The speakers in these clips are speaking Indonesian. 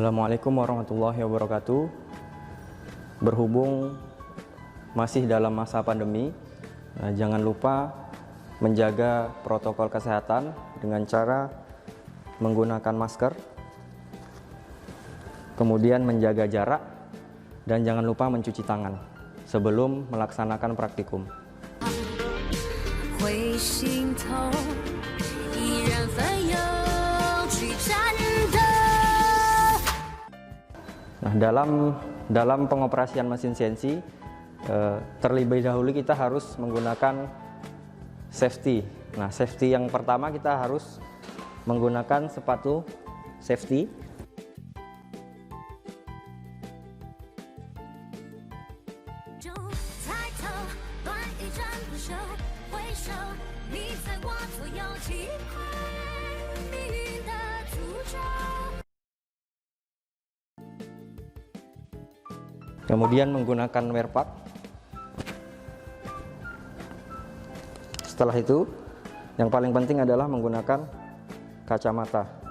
Assalamualaikum warahmatullahi wabarakatuh. Berhubung masih dalam masa pandemi, jangan lupa menjaga protokol kesehatan dengan cara menggunakan masker, kemudian menjaga jarak, dan jangan lupa mencuci tangan sebelum melaksanakan praktikum. Nah, dalam pengoperasian mesin CNC, terlebih dahulu kita harus menggunakan safety. Nah, safety yang pertama kita harus menggunakan sepatu safety. Kemudian menggunakan wear pack. Setelah itu, yang paling penting adalah menggunakan kacamata.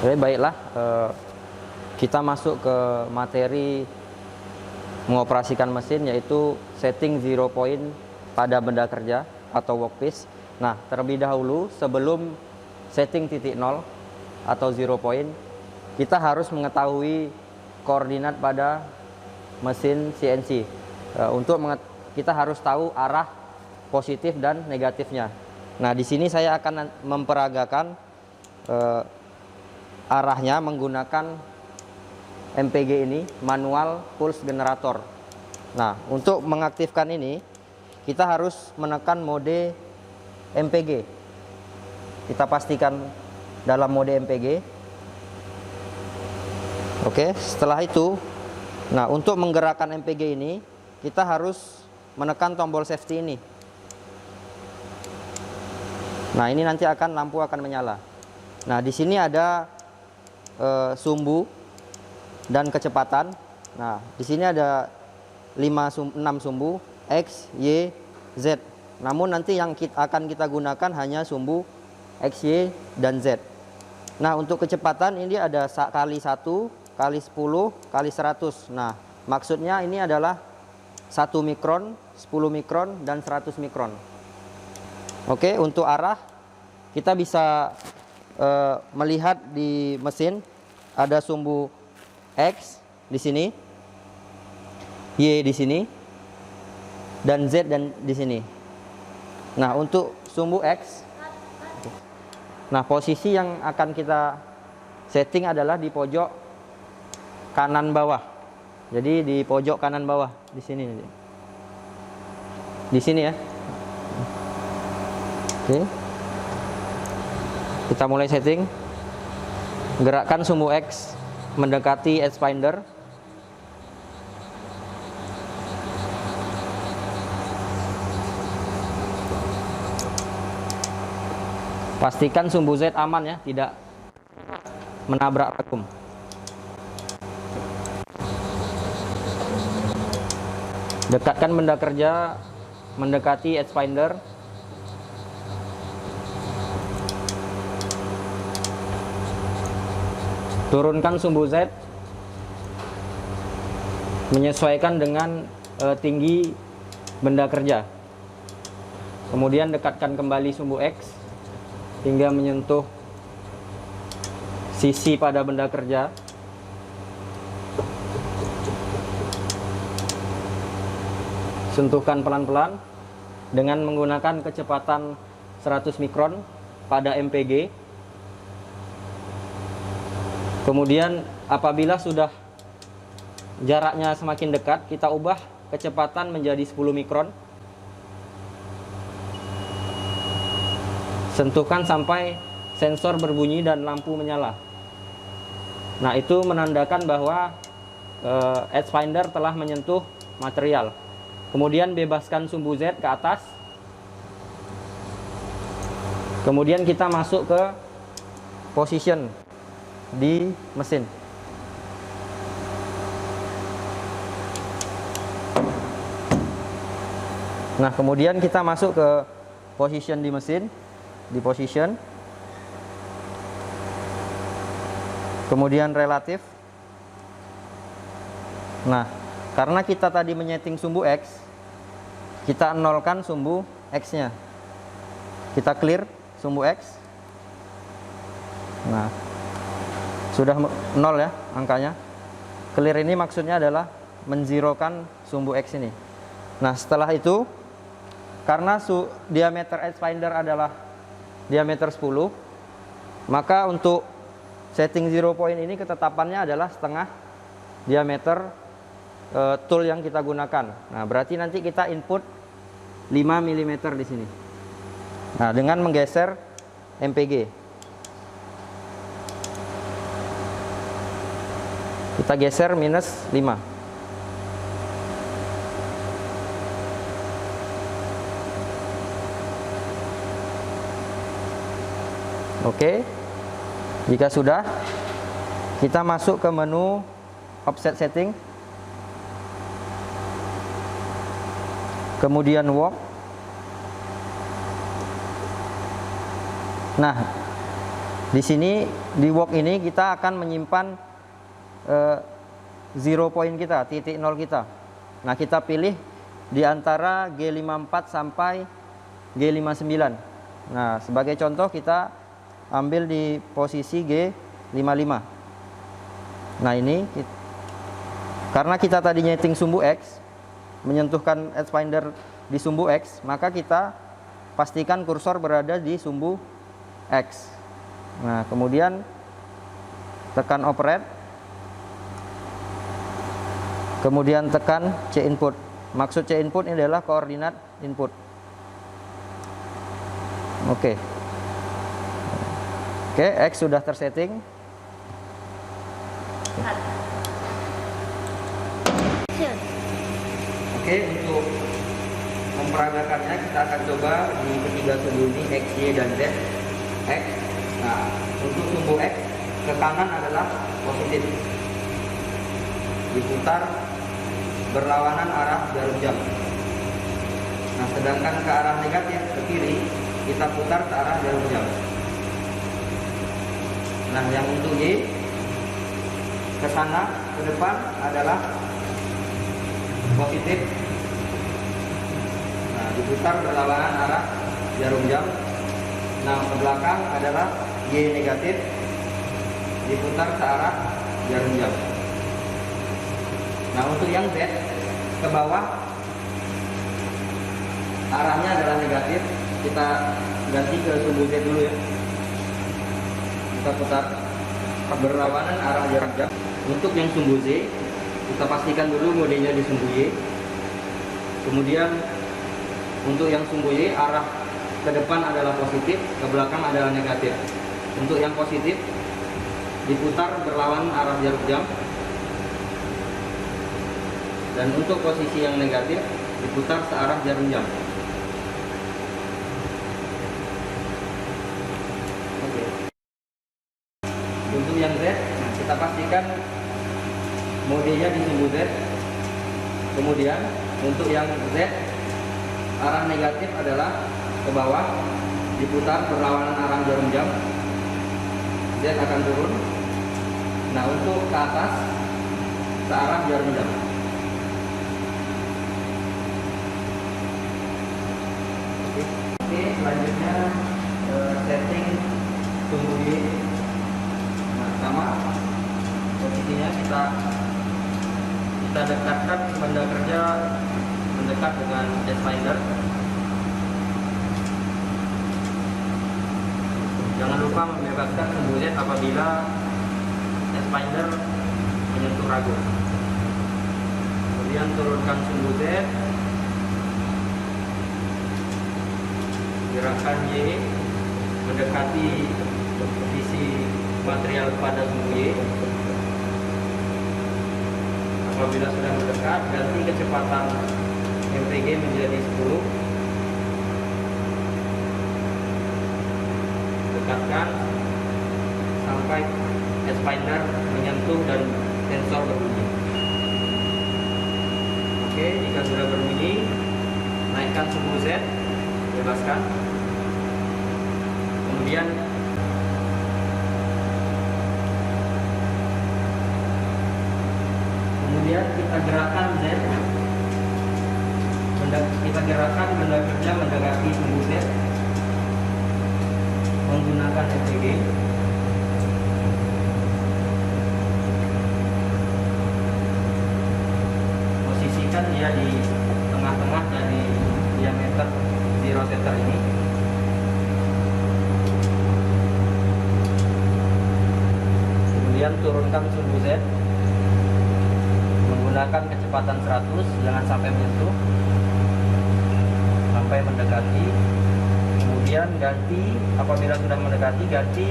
Oke, baiklah, kita masuk ke materi mengoperasikan mesin, yaitu setting 0 point pada benda kerja atau workpiece. Nah, terlebih dahulu sebelum setting titik 0 atau 0 point, kita harus mengetahui koordinat pada mesin CNC. Kita harus tahu arah positif dan negatifnya. Nah, di sini saya akan memperagakan arahnya menggunakan MPG ini, manual pulse generator. Nah, untuk mengaktifkan ini kita harus menekan mode MPG. Kita pastikan dalam mode MPG. Oke, setelah itu, nah, untuk menggerakkan MPG ini kita harus menekan tombol safety ini. Nah, ini nanti lampu akan menyala. Nah, di sini ada sumbu dan kecepatan. Nah, di sini ada 6 sumbu X, Y, Z. Namun nanti yang akan kita gunakan hanya sumbu X, Y, dan Z. Nah, untuk kecepatan ini ada kali 1, kali 10, kali 100. Nah, maksudnya ini adalah 1 mikron, 10 mikron, dan 100 mikron. Oke, untuk arah kita bisa melihat di mesin ada sumbu X di sini, Y di sini, dan Z di sini. Nah, untuk sumbu X, nah, posisi yang akan kita setting adalah di pojok kanan bawah. Jadi di pojok kanan bawah di sini, di sini ya. Oke. Kita mulai setting. Gerakkan sumbu X mendekati edge finder. Pastikan sumbu Z aman ya, tidak menabrak vakum. Dekatkan benda kerja mendekati edge finder. Turunkan sumbu Z menyesuaikan dengan tinggi benda kerja. Kemudian dekatkan kembali sumbu X hingga menyentuh sisi pada benda kerja. Sentuhkan pelan-pelan dengan menggunakan kecepatan 100 mikron pada MPG. Kemudian apabila sudah jaraknya semakin dekat, kita ubah kecepatan menjadi 10 mikron. Sentuhkan sampai sensor berbunyi dan lampu menyala. Nah, itu menandakan bahwa edge finder telah menyentuh material. Kemudian bebaskan sumbu Z ke atas. Kemudian kita masuk ke position di mesin. Nah, kemudian kita masuk ke position di mesin, di position. Kemudian relatif. Nah, karena kita tadi menyeting sumbu X, kita nolkan sumbu X-nya. Kita clear sumbu X. Nah, sudah 0 ya angkanya. Clear ini maksudnya adalah menzerokan sumbu X ini. Nah, setelah itu, karena diameter edge finder adalah diameter 10, maka untuk setting zero point ini ketetapannya adalah setengah diameter tool yang kita gunakan. Nah, berarti nanti kita input 5 mm di sini. Nah, dengan menggeser MPG. Kita geser minus 5. Oke. Jika sudah, kita masuk ke menu offset setting. Kemudian walk. Nah, di sini di walk ini kita akan menyimpan zero point kita, titik nol kita. Nah, kita pilih di antara G54 sampai G59. Nah, sebagai contoh kita ambil di posisi G55. Nah, ini karena kita tadi nyeting sumbu X, menyentuhkan edge finder di sumbu X, maka kita pastikan kursor berada di sumbu X. Nah, kemudian tekan operate. Kemudian tekan C input. Maksud C input ini adalah koordinat input. Oke. Oke, X sudah tersetting. Oke, untuk memperagakannya kita akan coba di ketiga sumbu ini X, Y, dan Z. X. Nah, untuk sumbu X ke kanan adalah positif. Diputar berlawanan arah jarum jam. Nah, sedangkan ke arah negatif ke kiri kita putar ke arah jarum jam. Nah, yang untuk Y ke sana ke depan adalah positif. Nah, diputar berlawanan arah jarum jam. Nah, ke belakang adalah Y negatif, diputar ke arah jarum jam. Nah, untuk yang Z ke bawah arahnya adalah negatif. Kita ganti ke sumbu Z dulu ya. Kita putar berlawanan arah jarum jam. Untuk yang sumbu Z, kita pastikan dulu modenya di sumbu Y. Kemudian untuk yang sumbu Y, arah ke depan adalah positif, ke belakang adalah negatif. Untuk yang positif diputar berlawanan arah jarum jam. Dan untuk posisi yang negatif diputar searah jarum jam. Oke. Untuk yang Z, kita pastikan modenya di sumbu Z. Kemudian untuk yang Z, arah negatif adalah ke bawah, diputar berlawanan arah jarum jam. Z akan turun. Nah, untuk ke atas searah jarum jam. Oke, selanjutnya setting sumbu Y. Nah, sama posisinya kita dekatkan benda kerja mendekat dengan edge finder. Jangan lupa membebaskan sumbu Z apabila S-Finder menyentuh ragu. Kemudian turunkan sumbu Z, gerakan Y mendekati posisi material pada sumbu Y. Apabila sudah mendekat, ganti kecepatan MPG menjadi 10. Dekatkan sampai S-Finder menyentuh dan sensor berbunyi. Oke, jika sudah berbunyi, naikkan sumbu Z, bebaskan. Kemudian kita gerakan Z, kita gerakan benda kerja mendekati sumbu Z menggunakan FPG. Posisikan dia di tengah-tengah dari diameter zero setter ini. Kemudian turunkan sumbu Z menggunakan kecepatan 100, jangan sampai menyentuh, sampai mendekati. Kemudian ganti, apabila sudah mendekati, ganti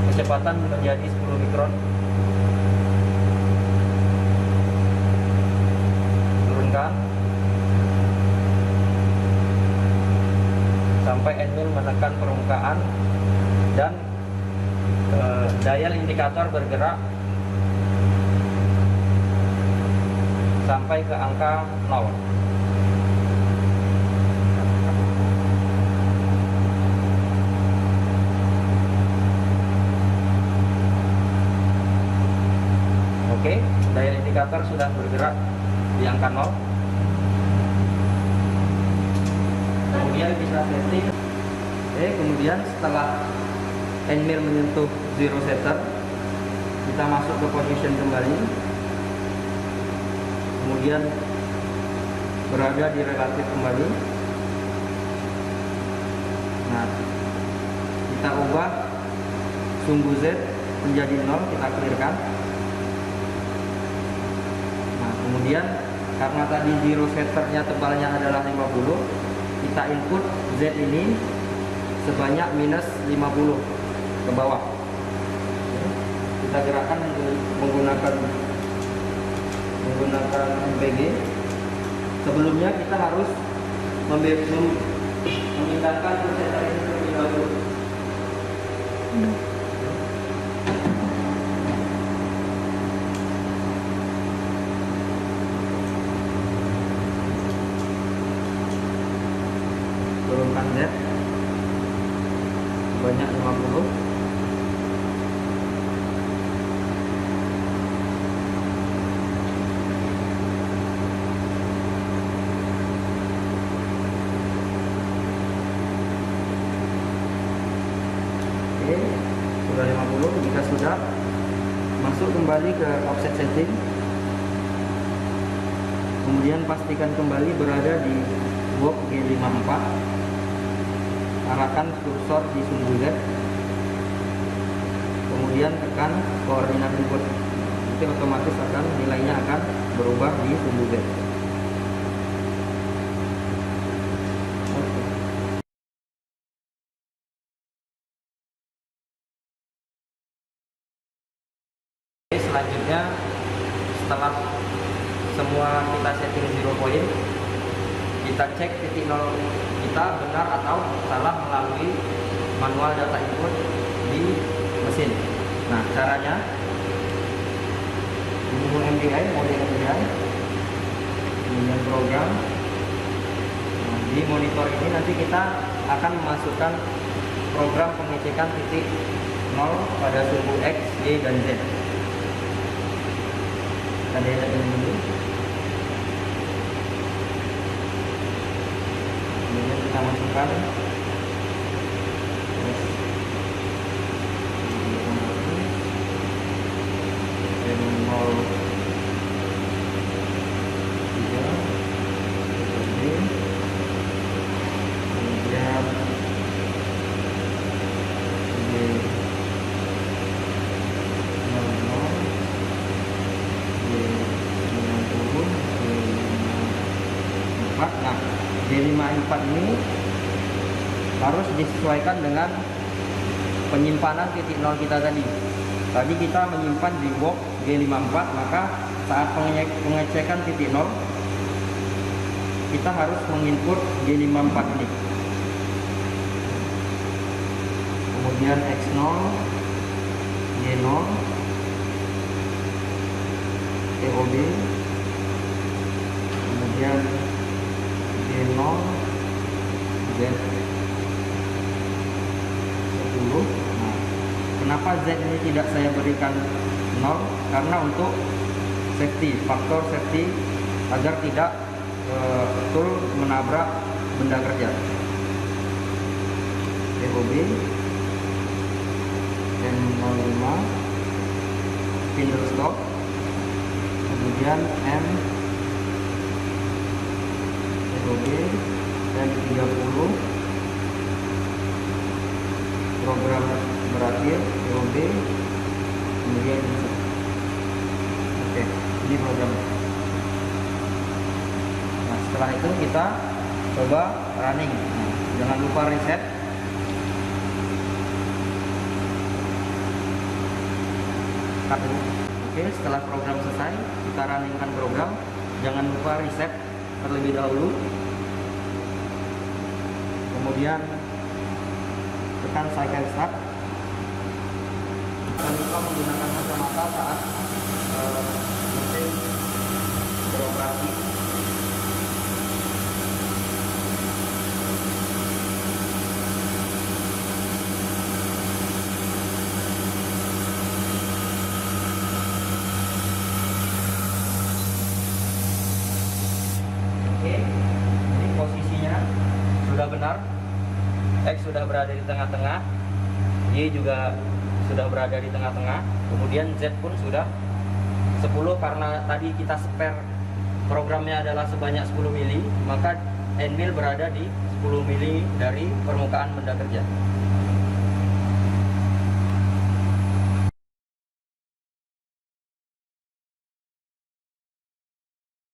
kecepatan menjadi 10 mikron. Turunkan sampai endmill menekan permukaan dan dial indikator bergerak sampai ke angka 0. Oke, dial indikator sudah bergerak di angka 0. Kemudian bisa setting. Oke, kemudian setelah endmill menyentuh zero setter, kita masuk ke position kembali. Kemudian berada di relatif kembali. Nah, kita ubah sumbu Z menjadi 0, kita clearkan. Nah, kemudian karena tadi zero setternya tebalnya adalah 50, kita input Z ini sebanyak minus 50 ke bawah. Kita gerakan menggunakan MPG. Sebelumnya kita harus memindahkan setter ini terlebih dahulu. Turunkan Z sebanyak 50. Sudah 50. Jika sudah, masuk kembali ke offset setting. Kemudian pastikan kembali berada di walk G54. Arahkan kursor di sumbu Z. Kemudian tekan koordinat input. Itu otomatis nilainya akan berubah di sumbu Z. Selanjutnya, setelah semua kita setting 0 point, kita cek titik 0 kita benar atau salah melalui manual data input di mesin. Nah, caranya menu MDI, mode MDI, kemudian program. Nah, di monitor ini nanti kita akan memasukkan program pengecekan titik 0 pada sumbu X, Y, dan Z. Kita lihat ini dulu. Kemudian kita masukkan 5 4 ini harus disesuaikan dengan penyimpanan titik nol kita tadi. Tadi kita menyimpan di box G54, maka saat pengecekan titik nol kita harus menginput G54 ini. Kemudian X0, Y0, TOB, kemudian G0, Z10. Nah, kenapa Z ini tidak saya berikan 0? Karena untuk safety, faktor safety agar tidak betul menabrak benda kerja. TOB M05 spindle stop, kemudian M TOB M30 program berakhir TOB, kemudian oke, ini program. Nah, setelah itu kita coba running. Nah, jangan lupa reset. Oke, setelah program selesai, kita runningkan program. Jangan lupa reset terlebih dahulu. Kemudian tekan cycle start. Jangan lupa menggunakan kacamata saat mesin beroperasi. Ini posisinya sudah benar. X sudah berada di tengah-tengah, Y juga sudah berada di tengah-tengah, kemudian Z pun sudah 10. Karena tadi kita spare programnya adalah sebanyak 10 mili, maka end mill berada di 10 mili dari permukaan benda kerja.